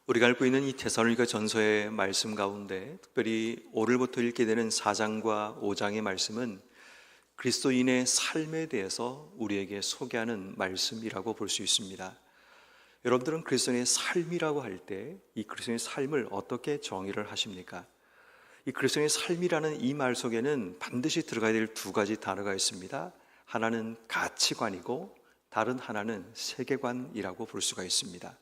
우리가 알고 있는 이 데살로니가 전서의 말씀 가운데 특별히 오늘부터 읽게 되는 4장과 5장의 말씀은 그리스도인의 삶에 대해서 우리에게 소개하는 말씀이라고 볼 수 있습니다. 여러분들은 그리스도인의 삶이라고 할 때 이 그리스도인의 삶을 어떻게 정의를 하십니까? 이 그리스도인의 삶이라는 이 말 속에는 반드시 들어가야 될 두 가지 단어가 있습니다. 하나는 가치관이고 다른 하나는 세계관이라고 볼 수가 있습니다.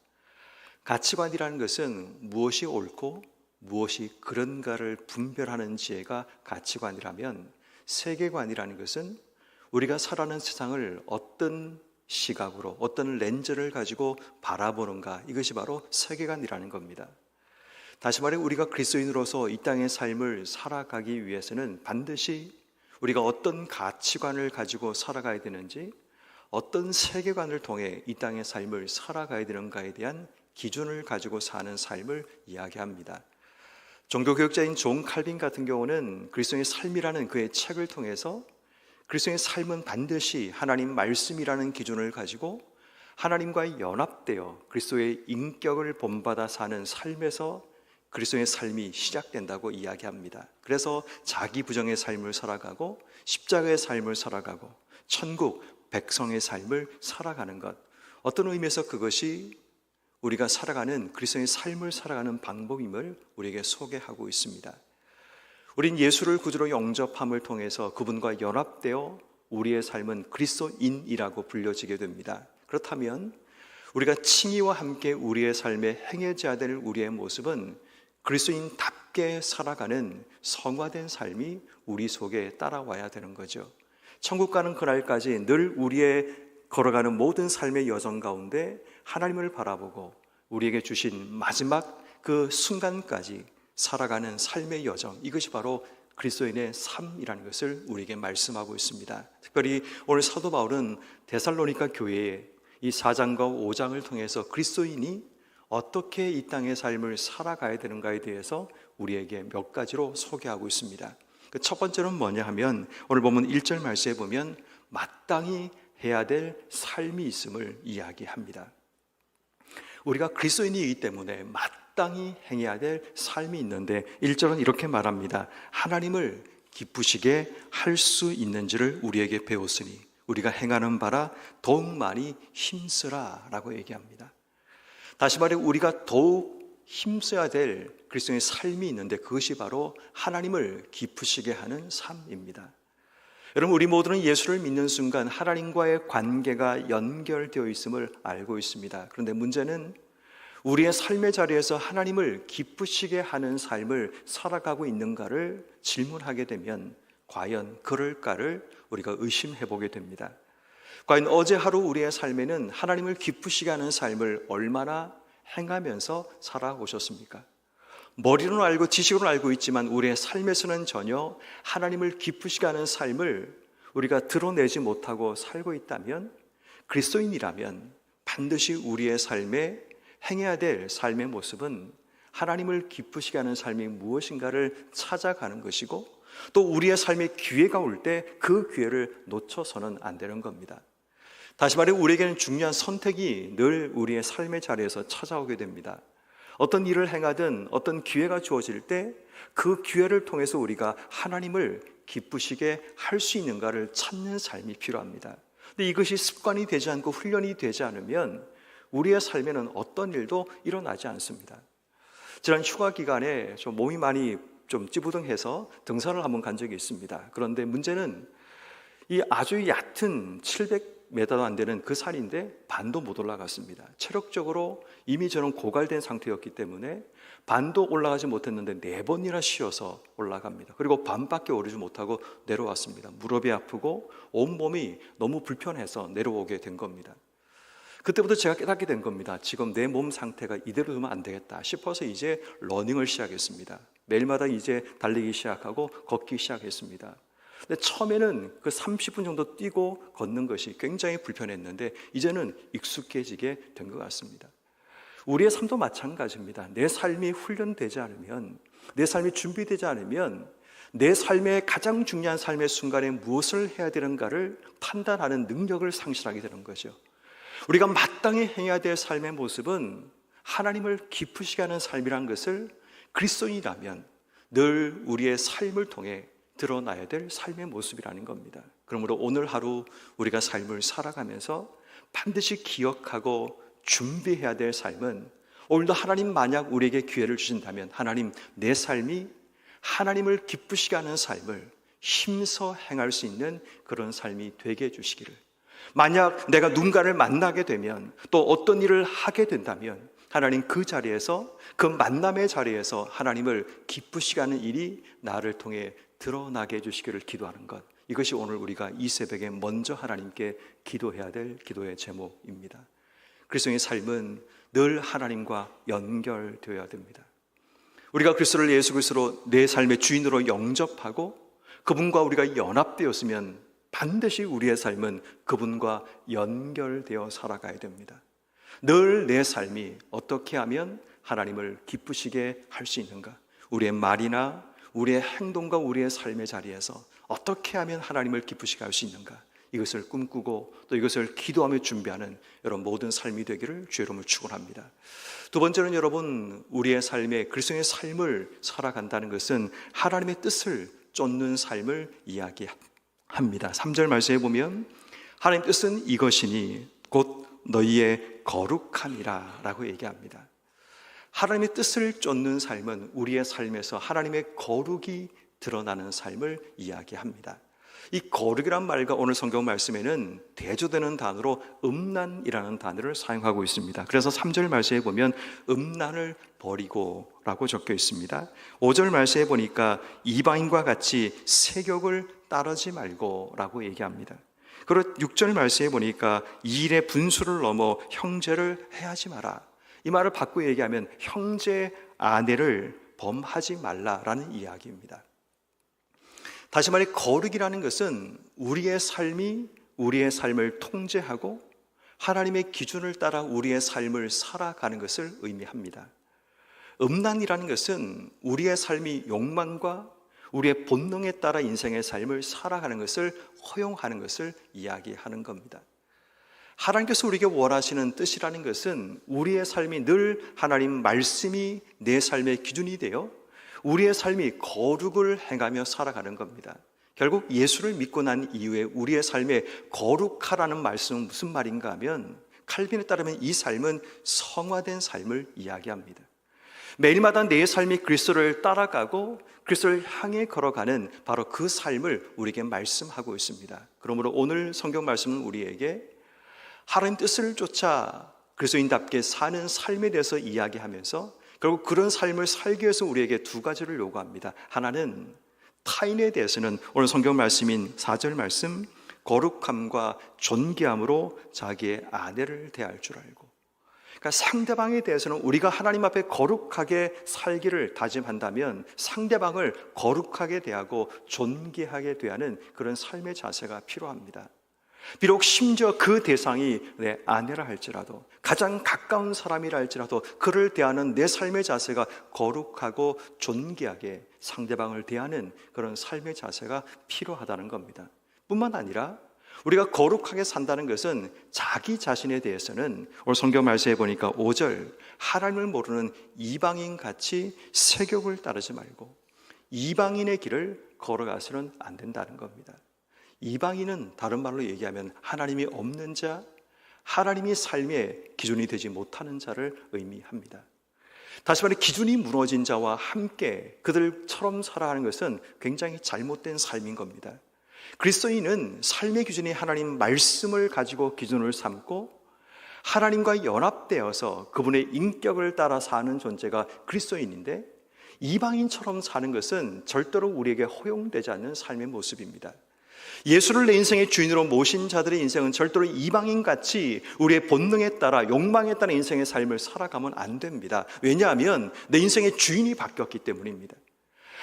가치관이라는 것은 무엇이 옳고 무엇이 그런가를 분별하는 지혜가 가치관이라면, 세계관이라는 것은 우리가 살아가는 세상을 어떤 시각으로, 어떤 렌즈를 가지고 바라보는가, 이것이 바로 세계관이라는 겁니다. 다시 말해 우리가 그리스도인으로서 이 땅의 삶을 살아가기 위해서는 반드시 우리가 어떤 가치관을 가지고 살아가야 되는지, 어떤 세계관을 통해 이 땅의 삶을 살아가야 되는가에 대한 기준을 가지고 사는 삶을 이야기합니다. 종교교육자인 존 칼빈 같은 경우는 그리스도의 삶이라는 그의 책을 통해서 그리스도의 삶은 반드시 하나님 말씀이라는 기준을 가지고 하나님과 연합되어 그리스도의 인격을 본받아 사는 삶에서 그리스도의 삶이 시작된다고 이야기합니다. 그래서 자기 부정의 삶을 살아가고 십자가의 삶을 살아가고 천국 백성의 삶을 살아가는 것, 어떤 의미에서 그것이 우리가 살아가는 그리스도의 삶을 살아가는 방법임을 우리에게 소개하고 있습니다. 우린 예수를 구주로 영접함을 통해서 그분과 연합되어 우리의 삶은 그리스도인이라고 불려지게 됩니다. 그렇다면 우리가 칭의와 함께 우리의 삶에 행해져야 될 우리의 모습은 그리스도인답게 살아가는 성화된 삶이 우리 속에 따라와야 되는 거죠. 천국 가는 그날까지 늘 우리의 걸어가는 모든 삶의 여정 가운데 하나님을 바라보고 우리에게 주신 마지막 그 순간까지 살아가는 삶의 여정, 이것이 바로 그리스도인의 삶이라는 것을 우리에게 말씀하고 있습니다. 특별히 오늘 사도 바울은 데살로니가 교회의 이 4장과 5장을 통해서 그리스도인이 어떻게 이 땅의 삶을 살아가야 되는가에 대해서 우리에게 몇 가지로 소개하고 있습니다. 그 첫 번째는 뭐냐 하면 오늘 보면 1절 말씀에 보면 마땅히 해야 될 삶이 있음을 이야기합니다. 우리가 그리스도인이기 때문에 마땅히 행해야 될 삶이 있는데 1절은 이렇게 말합니다. 하나님을 기쁘시게 할 수 있는지를 우리에게 배웠으니 우리가 행하는 바라 더욱 많이 힘쓰라 라고 얘기합니다. 다시 말해 우리가 더욱 힘써야 될 그리스도의 삶이 있는데 그것이 바로 하나님을 기쁘시게 하는 삶입니다. 여러분, 우리 모두는 예수를 믿는 순간 하나님과의 관계가 연결되어 있음을 알고 있습니다. 그런데 문제는 우리의 삶의 자리에서 하나님을 기쁘시게 하는 삶을 살아가고 있는가를 질문하게 되면 과연 그럴까를 우리가 의심해 보게 됩니다. 과연 어제 하루 우리의 삶에는 하나님을 기쁘시게 하는 삶을 얼마나 행하면서 살아오셨습니까? 머리로는 알고 지식으로는 알고 있지만 우리의 삶에서는 전혀 하나님을 기쁘시게 하는 삶을 우리가 드러내지 못하고 살고 있다면, 그리스도인이라면 반드시 우리의 삶에 행해야 될 삶의 모습은 하나님을 기쁘시게 하는 삶이 무엇인가를 찾아가는 것이고, 또 우리의 삶에 기회가 올 때 그 기회를 놓쳐서는 안 되는 겁니다. 다시 말해 우리에게는 중요한 선택이 늘 우리의 삶의 자리에서 찾아오게 됩니다. 어떤 일을 행하든 어떤 기회가 주어질 때 그 기회를 통해서 우리가 하나님을 기쁘시게 할 수 있는가를 찾는 삶이 필요합니다. 근데 이것이 습관이 되지 않고 훈련이 되지 않으면 우리의 삶에는 어떤 일도 일어나지 않습니다. 지난 휴가 기간에 좀 몸이 많이 좀 찌부둥해서 등산을 한번 간 적이 있습니다. 그런데 문제는 이 아주 얕은 700m도 안 되는 그 산인데 반도 못 올라갔습니다. 체력적으로 이미 저는 고갈된 상태였기 때문에 반도 올라가지 못했는데 4번이나 쉬어서 올라갑니다. 그리고 반밖에 오르지 못하고 내려왔습니다. 무릎이 아프고 온몸이 너무 불편해서 내려오게 된 겁니다. 그때부터 제가 깨닫게 된 겁니다. 지금 내 몸 상태가 이대로 두면 안 되겠다 싶어서 이제 러닝을 시작했습니다. 매일마다 이제 달리기 시작하고 걷기 시작했습니다. 근데 처음에는 그 30분 정도 뛰고 걷는 것이 굉장히 불편했는데 이제는 익숙해지게 된 것 같습니다. 우리의 삶도 마찬가지입니다. 내 삶이 훈련되지 않으면, 내 삶이 준비되지 않으면 내 삶의 가장 중요한 삶의 순간에 무엇을 해야 되는가를 판단하는 능력을 상실하게 되는 거죠. 우리가 마땅히 행해야 될 삶의 모습은 하나님을 기쁘시게 하는 삶이란 것을 그리스도인이라면 늘 우리의 삶을 통해 드러나야 될 삶의 모습이라는 겁니다. 그러므로 오늘 하루 우리가 삶을 살아가면서 반드시 기억하고 준비해야 될 삶은, 오늘도 하나님 만약 우리에게 기회를 주신다면 하나님, 내 삶이 하나님을 기쁘시게 하는 삶을 힘써 행할 수 있는 그런 삶이 되게 해주시기를, 만약 내가 누군가를 만나게 되면 또 어떤 일을 하게 된다면 하나님 그 자리에서, 그 만남의 자리에서 하나님을 기쁘시게 하는 일이 나를 통해 드러나게 해주시기를 기도하는 것, 이것이 오늘 우리가 이 새벽에 먼저 하나님께 기도해야 될 기도의 제목입니다. 그리스도의 삶은 늘 하나님과 연결되어야 됩니다. 우리가 그리스도를 예수 그리스도로 내 삶의 주인으로 영접하고 그분과 우리가 연합되었으면 반드시 우리의 삶은 그분과 연결되어 살아가야 됩니다. 늘 내 삶이 어떻게 하면 하나님을 기쁘시게 할 수 있는가, 우리의 말이나 우리의 행동과 우리의 삶의 자리에서 어떻게 하면 하나님을 기쁘시게 할 수 있는가, 이것을 꿈꾸고 또 이것을 기도하며 준비하는 여러분 모든 삶이 되기를 주의 이름으로 축원합니다. 두 번째는 여러분, 우리의 삶에 그리스도의 삶을 살아간다는 것은 하나님의 뜻을 쫓는 삶을 이야기합니다. 3절 말씀에 보면 하나님의 뜻은 이것이니 곧 너희의 거룩함이라 라고 얘기합니다. 하나님의 뜻을 쫓는 삶은 우리의 삶에서 하나님의 거룩이 드러나는 삶을 이야기합니다. 이 거룩이란 말과 오늘 성경 말씀에는 대조되는 단어로 음란이라는 단어를 사용하고 있습니다. 그래서 3절 말씀에 보면 음란을 버리고 라고 적혀 있습니다. 5절 말씀에 보니까 이방인과 같이 세욕을 따르지 말고 라고 얘기합니다. 그리고 6절 말씀에 보니까 이 일의 분수를 넘어 형제를 해하지 마라. 이 말을 바꾸어 얘기하면 형제 아내를 범하지 말라라는 이야기입니다. 다시 말해 거룩이라는 것은 우리의 삶이 우리의 삶을 통제하고 하나님의 기준을 따라 우리의 삶을 살아가는 것을 의미합니다. 음란이라는 것은 우리의 삶이 욕망과 우리의 본능에 따라 인생의 삶을 살아가는 것을 허용하는 것을 이야기하는 겁니다. 하나님께서 우리에게 원하시는 뜻이라는 것은 우리의 삶이 늘 하나님 말씀이 내 삶의 기준이 되어 우리의 삶이 거룩을 행하며 살아가는 겁니다. 결국 예수를 믿고 난 이후에 우리의 삶에 거룩하라는 말씀은 무슨 말인가 하면, 칼빈에 따르면 이 삶은 성화된 삶을 이야기합니다. 매일마다 내 삶이 그리스도를 따라가고 그리스도를 향해 걸어가는 바로 그 삶을 우리에게 말씀하고 있습니다. 그러므로 오늘 성경 말씀은 우리에게 하나님 뜻을 쫓아 그리스도인답게 사는 삶에 대해서 이야기하면서 결국 그런 삶을 살기 위해서 우리에게 두 가지를 요구합니다. 하나는 타인에 대해서는 오늘 성경 말씀인 4절 말씀, 거룩함과 존귀함으로 자기의 아내를 대할 줄 알고, 그러니까 상대방에 대해서는 우리가 하나님 앞에 거룩하게 살기를 다짐한다면 상대방을 거룩하게 대하고 존귀하게 대하는 그런 삶의 자세가 필요합니다. 비록 심지어 그 대상이 내 아내라 할지라도, 가장 가까운 사람이라 할지라도 그를 대하는 내 삶의 자세가 거룩하고 존귀하게 상대방을 대하는 그런 삶의 자세가 필요하다는 겁니다. 뿐만 아니라 우리가 거룩하게 산다는 것은 자기 자신에 대해서는 오늘 성경 말씀에 보니까 5절, 하나님을 모르는 이방인같이 세욕을 따르지 말고 이방인의 길을 걸어가서는 안 된다는 겁니다. 이방인은 다른 말로 얘기하면 하나님이 없는 자, 하나님이 삶의 기준이 되지 못하는 자를 의미합니다. 다시 말해 기준이 무너진 자와 함께 그들처럼 살아가는 것은 굉장히 잘못된 삶인 겁니다. 그리스도인은 삶의 기준이 하나님 말씀을 가지고 기준을 삼고 하나님과 연합되어서 그분의 인격을 따라 사는 존재가 그리스도인인데, 이방인처럼 사는 것은 절대로 우리에게 허용되지 않는 삶의 모습입니다. 예수를 내 인생의 주인으로 모신 자들의 인생은 절대로 이방인같이 우리의 본능에 따라 욕망에 따라 인생의 삶을 살아가면 안 됩니다. 왜냐하면 내 인생의 주인이 바뀌었기 때문입니다.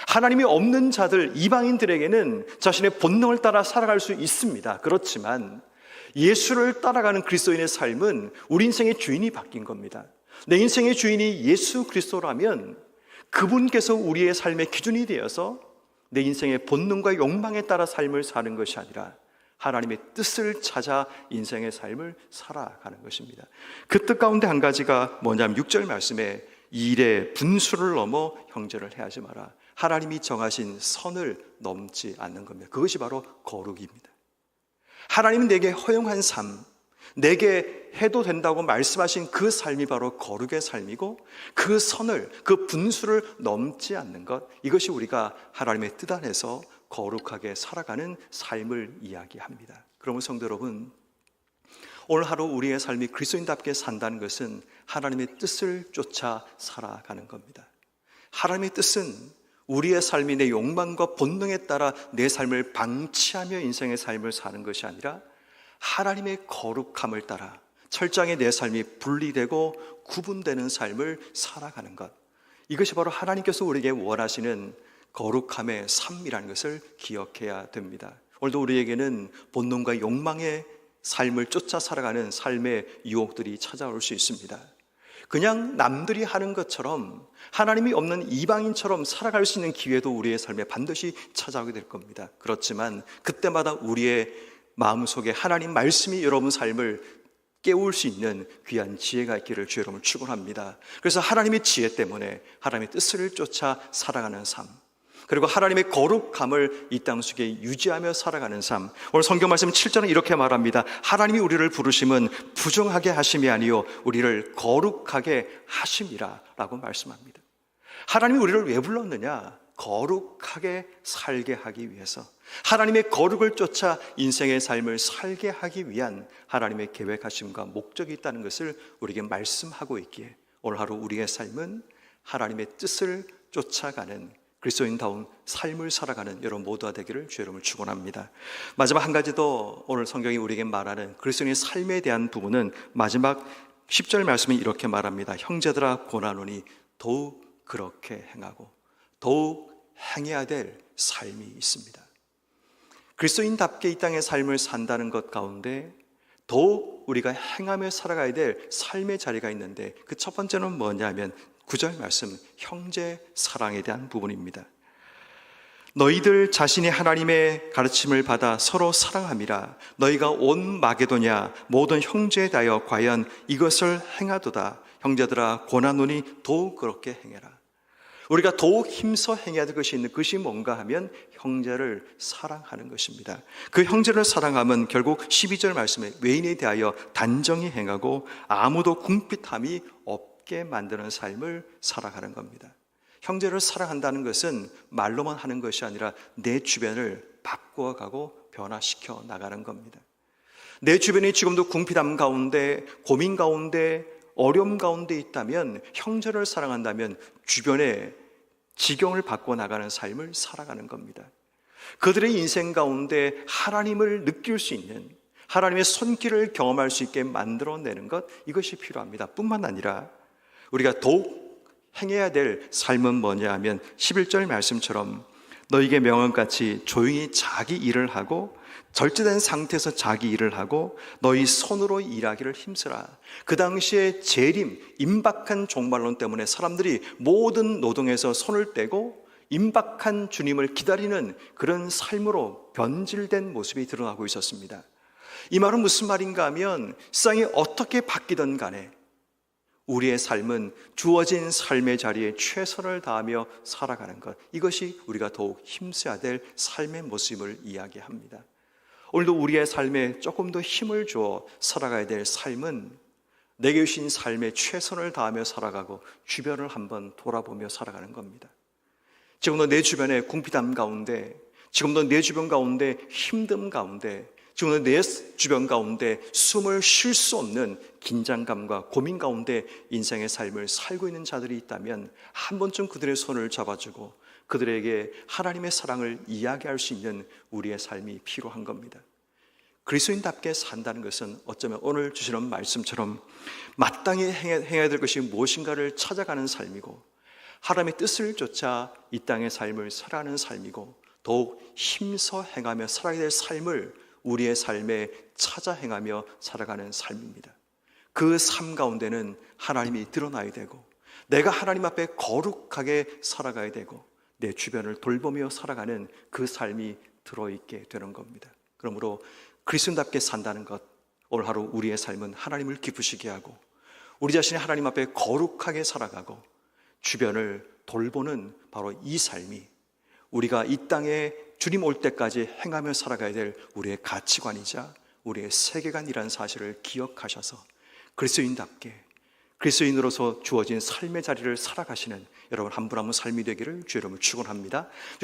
하나님이 없는 자들, 이방인들에게는 자신의 본능을 따라 살아갈 수 있습니다. 그렇지만 예수를 따라가는 그리스도인의 삶은 우리 인생의 주인이 바뀐 겁니다. 내 인생의 주인이 예수 그리스도라면 그분께서 우리의 삶의 기준이 되어서 내 인생의 본능과 욕망에 따라 삶을 사는 것이 아니라 하나님의 뜻을 찾아 인생의 삶을 살아가는 것입니다. 그 뜻 가운데 한 가지가 뭐냐면 6절 말씀에 일의 분수를 넘어 형제를 해하지 마라. 하나님이 정하신 선을 넘지 않는 겁니다. 그것이 바로 거룩입니다. 하나님이 내게 허용한 삶, 내게 해도 된다고 말씀하신 그 삶이 바로 거룩의 삶이고, 그 선을, 그 분수를 넘지 않는 것, 이것이 우리가 하나님의 뜻 안에서 거룩하게 살아가는 삶을 이야기합니다. 그러면 성도 여러분, 오늘 하루 우리의 삶이 그리스도인답게 산다는 것은 하나님의 뜻을 쫓아 살아가는 겁니다. 하나님의 뜻은 우리의 삶이 내 욕망과 본능에 따라 내 삶을 방치하며 인생의 삶을 사는 것이 아니라 하나님의 거룩함을 따라 철저하게 내 삶이 분리되고 구분되는 삶을 살아가는 것, 이것이 바로 하나님께서 우리에게 원하시는 거룩함의 삶이라는 것을 기억해야 됩니다. 오늘도 우리에게는 본능과 욕망의 삶을 쫓아 살아가는 삶의 유혹들이 찾아올 수 있습니다. 그냥 남들이 하는 것처럼 하나님이 없는 이방인처럼 살아갈 수 있는 기회도 우리의 삶에 반드시 찾아오게 될 겁니다. 그렇지만 그때마다 우리의 마음속에 하나님 말씀이 여러분 삶을 깨울 수 있는 귀한 지혜가 있기를 주 여러분을 축원합니다. 그래서 하나님의 지혜 때문에 하나님의 뜻을 쫓아 살아가는 삶, 그리고 하나님의 거룩함을 이 땅 속에 유지하며 살아가는 삶. 오늘 성경 말씀 7절은 이렇게 말합니다. 하나님이 우리를 부르심은 부정하게 하심이 아니요 우리를 거룩하게 하심이라 라고 말씀합니다. 하나님이 우리를 왜 불렀느냐? 거룩하게 살게 하기 위해서, 하나님의 거룩을 쫓아 인생의 삶을 살게 하기 위한 하나님의 계획하심과 목적이 있다는 것을 우리에게 말씀하고 있기에 오늘 하루 우리의 삶은 하나님의 뜻을 쫓아가는 그리스도인다운 삶을 살아가는 여러분 모두가 되기를 주 여러분을 축원합니다. 마지막 한 가지 더 오늘 성경이 우리에게 말하는 그리스도인의 삶에 대한 부분은 마지막 10절 말씀이 이렇게 말합니다. 형제들아 고나노니 더욱 그렇게 행하고 더욱 행해야 될 삶이 있습니다. 그리스도인답게 이 땅의 삶을 산다는 것 가운데 더욱 우리가 행하며 살아가야 될 삶의 자리가 있는데, 그 첫 번째는 뭐냐면 9절 말씀, 형제 사랑에 대한 부분입니다. 너희들 자신이 하나님의 가르침을 받아 서로 사랑함이라. 너희가 온 마게도냐 모든 형제에 대하여 과연 이것을 행하도다. 형제들아 고나노니 더욱 그렇게 행해라. 우리가 더욱 힘써 행해야 될 것이 있는 것이 뭔가 하면 형제를 사랑하는 것입니다. 그 형제를 사랑함은 결국 12절 말씀에 외인에 대하여 단정히 행하고 아무도 궁핍함이 없게 만드는 삶을 살아가는 겁니다. 형제를 사랑한다는 것은 말로만 하는 것이 아니라 내 주변을 바꾸어가고 변화시켜 나가는 겁니다. 내 주변이 지금도 궁핍함 가운데, 고민 가운데, 어려움 가운데 있다면, 형제를 사랑한다면 주변의 지경을 바꿔 나가는 삶을 살아가는 겁니다. 그들의 인생 가운데 하나님을 느낄 수 있는, 하나님의 손길을 경험할 수 있게 만들어내는 것, 이것이 필요합니다. 뿐만 아니라 우리가 더욱 행해야 될 삶은 뭐냐 하면 11절 말씀처럼 너희에게 명언같이 조용히 자기 일을 하고 절제된 상태에서 자기 일을 하고 너희 손으로 일하기를 힘쓰라. 그 당시에 재림, 임박한 종말론 때문에 사람들이 모든 노동에서 손을 떼고 임박한 주님을 기다리는 그런 삶으로 변질된 모습이 드러나고 있었습니다. 이 말은 무슨 말인가 하면 세상이 어떻게 바뀌든 간에 우리의 삶은 주어진 삶의 자리에 최선을 다하며 살아가는 것, 이것이 우리가 더욱 힘써야 될 삶의 모습을 이야기합니다. 오늘도 우리의 삶에 조금 더 힘을 주어 살아가야 될 삶은 내게 주신 삶에 최선을 다하며 살아가고 주변을 한번 돌아보며 살아가는 겁니다. 지금도 내 주변의 궁핍함 가운데, 지금도 내 주변 가운데 힘듦 가운데, 지금도 내 주변 가운데 숨을 쉴 수 없는 긴장감과 고민 가운데 인생의 삶을 살고 있는 자들이 있다면 한 번쯤 그들의 손을 잡아주고 그들에게 하나님의 사랑을 이야기할 수 있는 우리의 삶이 필요한 겁니다. 그리스도인답게 산다는 것은 어쩌면 오늘 주시는 말씀처럼 마땅히 행해야 될 것이 무엇인가를 찾아가는 삶이고, 하나님의 뜻을 쫓아 이 땅의 삶을 살아가는 삶이고, 더욱 힘써 행하며 살아가야 될 삶을 우리의 삶에 찾아 행하며 살아가는 삶입니다. 그 삶 가운데는 하나님이 드러나야 되고, 내가 하나님 앞에 거룩하게 살아가야 되고, 내 주변을 돌보며 살아가는 그 삶이 들어있게 되는 겁니다. 그러므로 그리스도인답게 산다는 것, 오늘 하루 우리의 삶은 하나님을 기쁘시게 하고 우리 자신이 하나님 앞에 거룩하게 살아가고 주변을 돌보는 바로 이 삶이 우리가 이 땅에 주님 올 때까지 행하며 살아가야 될 우리의 가치관이자 우리의 세계관이라는 사실을 기억하셔서 그리스도인답게 그리스도인으로서 주어진 삶의 자리를 살아가시는 여러분 한 분 한 분 삶이 되기를 주 이름으로 축원합니다.